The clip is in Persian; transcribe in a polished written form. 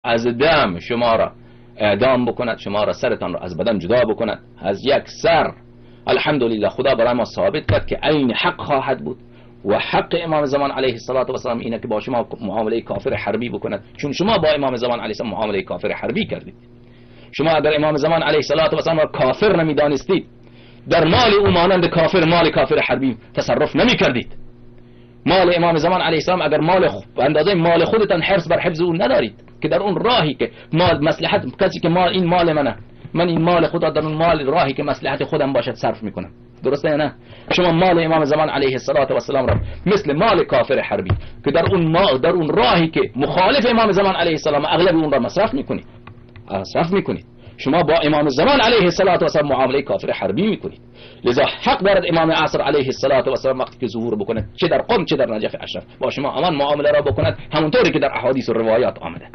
از دم شما را اعدام بکند، شما را سرتان را از بدن جدا بکند، از یک سر. الحمدلله خدا برای ما ثابت کرد که عین حق خواهد بود و حق امام زمان علیه السلام اینه که با شما معامله کافر حربی بکند، چون شما با امام زمان علیه السلام معامله کافر حربی کردید. شما اگر امام زمان علیه السلام را کافر نمیدانستید، در مال او مانند کافر مال کافر حربی تصرف نمی کردید. مال امام زمان علیه السلام اگر مال اندازه مال خودتان حرص بر حفظ او ندارید که در اون راهی که مال مصلحت کسی که مال این مال منه، من این مال خدا در اون مال راهی که مصلحت خودم باشد صرف میکنم، درسته یا نه؟ شما مال امام زمان علیه السلام را مثل مال کافر حربی که در اون راهی که مخالف امام زمان علیه السلام اغلب اون را مصرف میکنید. شما با امام زمان علیه السلام معامله کافر حربی میکنید. لذا حق دارد امام عصر علیه السلام وقتی که ظهور بکند، چه در قم چه در نجف اشرف، با شما همان معامله را بکند همونطوری که در احادیث و روایات آمده.